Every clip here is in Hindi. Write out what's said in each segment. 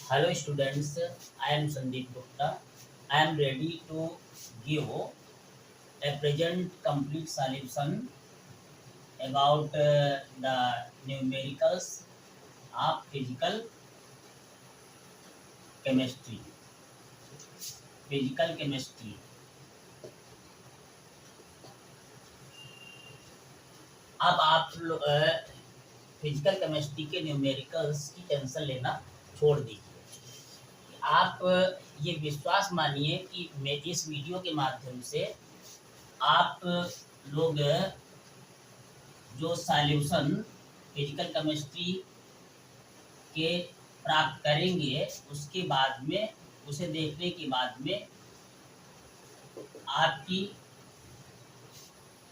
Hello students, I am Sandeep Gupta. I am ready to give a present complete solution about the numericals of physical chemistry. Physical chemistry. अब आप लोग फिजिकल केमिस्ट्री के न्यूमेरिकल्स की टेंशन लेना छोड़ दीजिए। आप ये विश्वास मानिए कि मैं इस वीडियो के माध्यम से आप लोग जो सॉल्यूशन फिजिकल केमिस्ट्री के प्राप्त करेंगे उसके बाद में उसे देखने के बाद में आपकी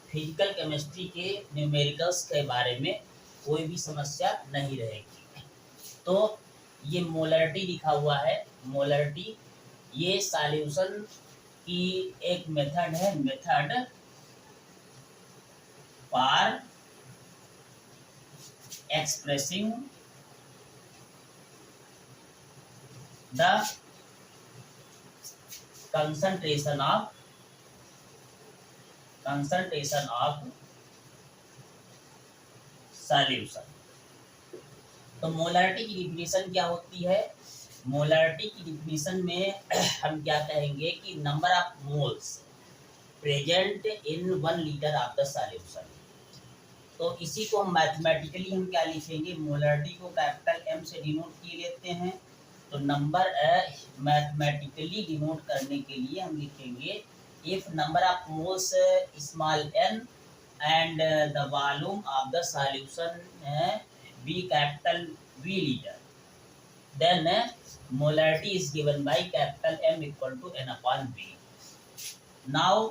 फिजिकल केमिस्ट्री के न्यूमेरिकल्स के बारे में कोई भी समस्या नहीं रहेगी। तो ये मोलरिटी लिखा हुआ है। मोलरिटी ये सॉल्यूशन की एक मेथड है, method for expressing the concentration of solution। तो मोलारिटी की डिफिनीशन क्या होती है? मोलारिटी की डिफिनीशन में हम क्या कहेंगे कि number of moles present in 1 litre of the solution. तो इसी को हम मैथमेटिकली हम क्या लिखेंगे? मोलारिटी को कैपिटल एम से डिनोट किए लेते हैं। तो नंबर मैथमेटिकली डिनोट करने के लिए हम लिखेंगे if number of moles small n and the volume of the solution be capital V litre, then molarity is given by capital M equal to n upon B. Now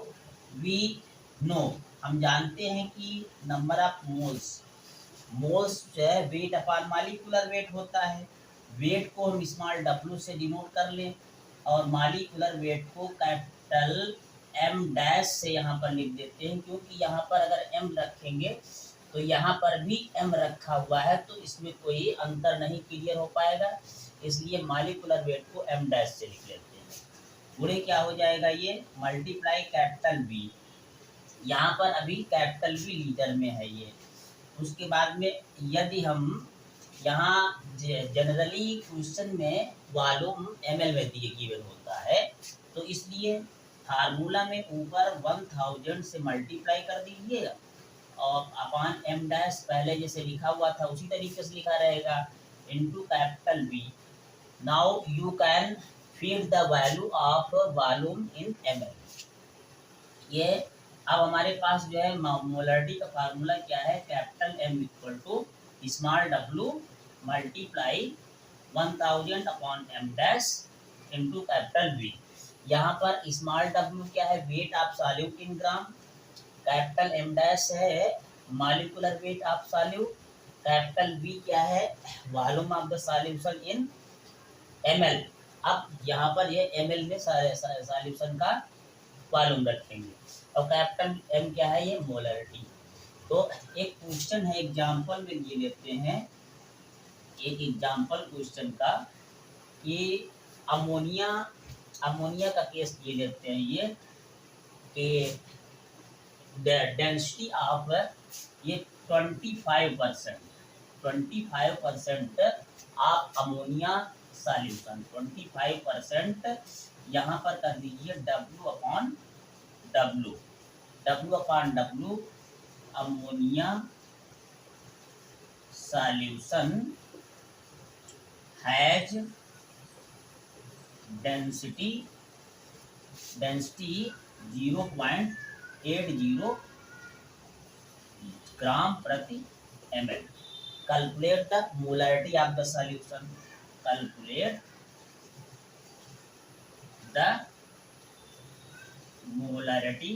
we know, हम जानते हैं कि नंबर ऑफ मोल्स जो है वेट अपॉन मॉलिक्यूलर वेट होता है। वेट को हम स्मॉल डब्ल्यू से डिनोट कर लें और मॉलिक्यूलर वेट को कैपिटल एम डैश से यहाँ पर लिख देते हैं, क्योंकि यहाँ पर अगर एम रखेंगे तो यहाँ पर भी एम रखा हुआ है, तो इसमें कोई अंतर नहीं क्लियर हो पाएगा। इसलिए मॉलिक्यूलर वेट को एम डैश से लिख लेते हैं। पूरे क्या हो जाएगा? ये मल्टीप्लाई कैपिटल बी, यहाँ पर अभी कैपिटल बी लीटर में है ये। उसके बाद में यदि हम यहाँ जनरली क्वेश्चन में वॉल्यूम ml में दिए गिवन होता है, तो इसलिए फार्मूला में ऊपर 1000 से मल्टीप्लाई कर दीजिएगा और अपॉन एम डैश पहले जैसे लिखा हुआ था उसी तरीके से लिखा रहेगा into capital B. Now you can feed the value of volume in ml। ये अब हमारे पास जो है मोलरिटी का फार्मूला क्या है? Capital M equal to small W multiply 1000 upon M dash into capital B. यहाँ पर स्मॉल डब्ल्यू क्या है? Weight of solute in gram. Capital M dash है molecular weight of solute. Capital B क्या है? Volume of the solution in ml। अब यहाँ पर ये ml में सॉल्यूशन का वॉल्यूम रखेंगे और कैपिटल एम क्या है? ये मोलरिटी। तो एक क्वेश्चन है, एग्जाम्पल में ये लेते हैं, एक एग्जाम्पल क्वेश्चन का कि अमोनिया का केस ये लेते हैं ये कि डेंसिटी ऑफ ये 25% ऑफ अमोनिया सॉल्यूशन, 25% यहाँ पर कर दीजिए W upon W ammonia solution has density 0.80 ग्राम प्रति ml। Calculate the molarity of the solution. Calculate the molarity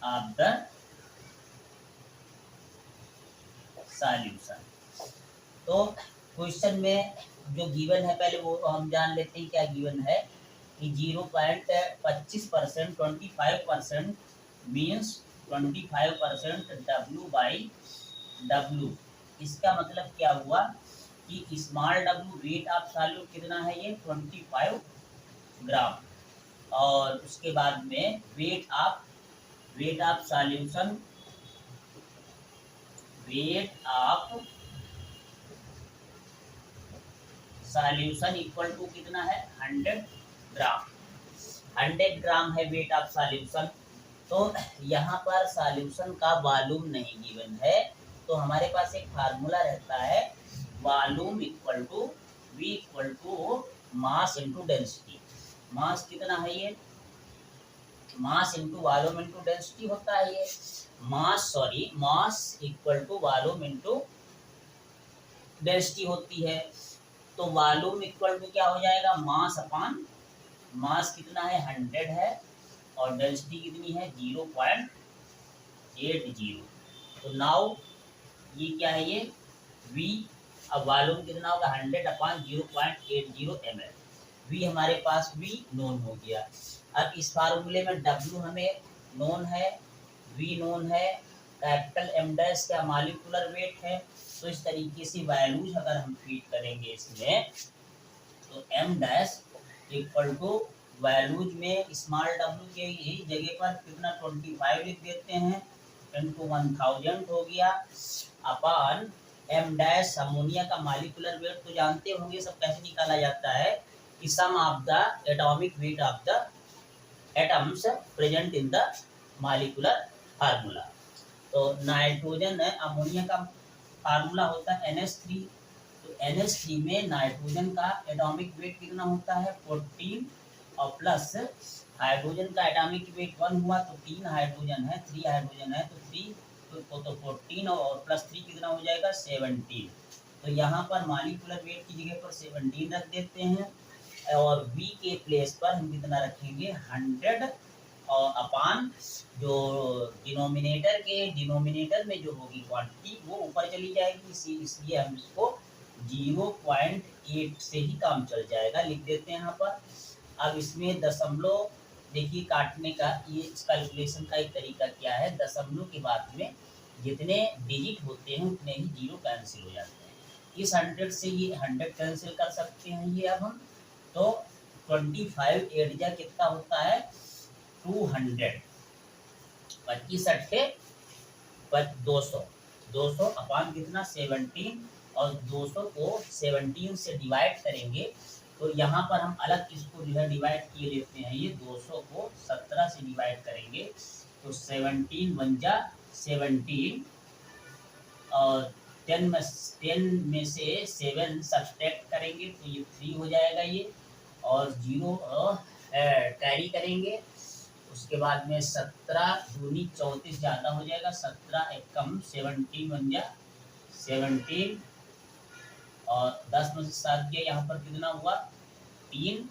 of the solution. तो क्वेश्चन में जो गिवन है पहले वो हम जान लेते हैं क्या गिवन है कि 0.25%, 25% मीन्स 25% W/W। इसका मतलब क्या हुआ कि small W weight of solute कितना है, ये 25 ग्राम। और उसके बाद में weight of solution, weight of solution equal to कितना है, 100 ग्राम। 100 ग्राम है वेट ऑफ सॉल्यूशन। तो यहाँ पर सॉल्यूशन का वॉल्यूम नहीं गिवन है, तो हमारे पास एक फार्मूला रहता है, volume equal to V equal to mass into density. Mass कितना है ये, mass into volume into density होता है ये। Mass equal to volume into density होती है। तो वॉल्यूम इक्वल टू क्या हो जाएगा, मास अपान, मास कितना है 100 है और डेंसिटी कितनी है 0.80। तो नाउ ये क्या है, ये V, अब वॉल्यूम कितना होगा 100 अपान 0.80 ml। V हमारे पास V नोन हो गया। अब इस फार्मूले में W हमें नोन है, V नोन है, कैपिटल M डैश क्या मॉलिक्यूलर वेट है। तो इस तरीके से वैल्यूज अगर हम फीड करेंगे इसमें, तो M dash equal to values में स्मॉल w के ही जगह पर कितना 25 लिख देते हैं, इनटू 1000 हो गया, अपान M डैश अमोनिया का मॉलिक्यूलर वेट तो जानते होंगे सब कैसे निकाला जाता है, कि sum of the atomic weight of the atoms present in the molecular formula. तो नाइट्रोजन अमोनिया का फार्मूला होता है NH3। तो NH3 में नाइट्रोजन का एटॉमिक वेट कितना होता है 14, और प्लस हाइड्रोजन का एटॉमिक वेट 1 हुआ, तो 3 हाइड्रोजन है, 3 हाइड्रोजन है, तो 3 तो 14 और प्लस 3 कितना हो जाएगा 17। तो यहाँ पर मॉलिक्यूलर वेट की जगह पर 17 रख देते हैं, और V के प्लेस पर हम कितना रखेंगे 100, और अपान जो डिनोमिनेटर में जो होगी क्वांटिटी वो ऊपर चली जाएगी, इसलिए हम इसको 0.8 से ही काम चल जाएगा, लिख देते हैं यहाँ पर। अब इसमें दशमलव देखिए काटने का, ये कैलकुलेशन का एक तरीका क्या है, दशमलव के बाद में जितने डिजिट होते हैं उतने ही जीरो कैंसिल हो जाते हैं। इस 100 से ये 100 कैंसिल कर सकते हैं ये अब हम। तो 25 एडिया कितना होता है 200, 25 अट्ठे 200, 200 अपान कितना 17, और 200 को 17 से डिवाइड करेंगे, तो यहाँ पर हम अलग इसको जो है डिवाइड किए लेते हैं, ये 200 को 17 से डिवाइड करेंगे, तो 17 1 जा 17, और 10 में से 7 सब्सट्रैक्ट करेंगे तो ये 3 हो जाएगा ये, और 0 कैरी करेंगे। उसके बाद में 17 दूनी 34 ज़्यादा हो जाएगा, 17 एक कम 17 1 जा 17, और 10 में से 7 गया, यहाँ पर कितना हुआ 3,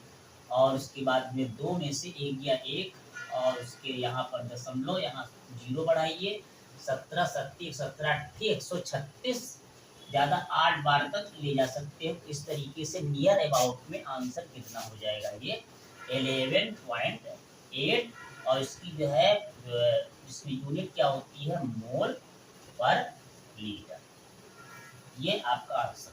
और उसके बाद में 2 में से 1 गया 1, और उसके यहाँ पर दशमलव यहाँ 0 बढ़ाइए, 17 7 17 136 ज़्यादा 8 बार तक ले जा सकते हैं। इस तरीके से नियर अबाउट में आंसर कितना हो जाएगा ये 11.8, और इसकी जो है इसकी यूनिट क्या होती है मोल पर लीटर। ये आपका आंसर।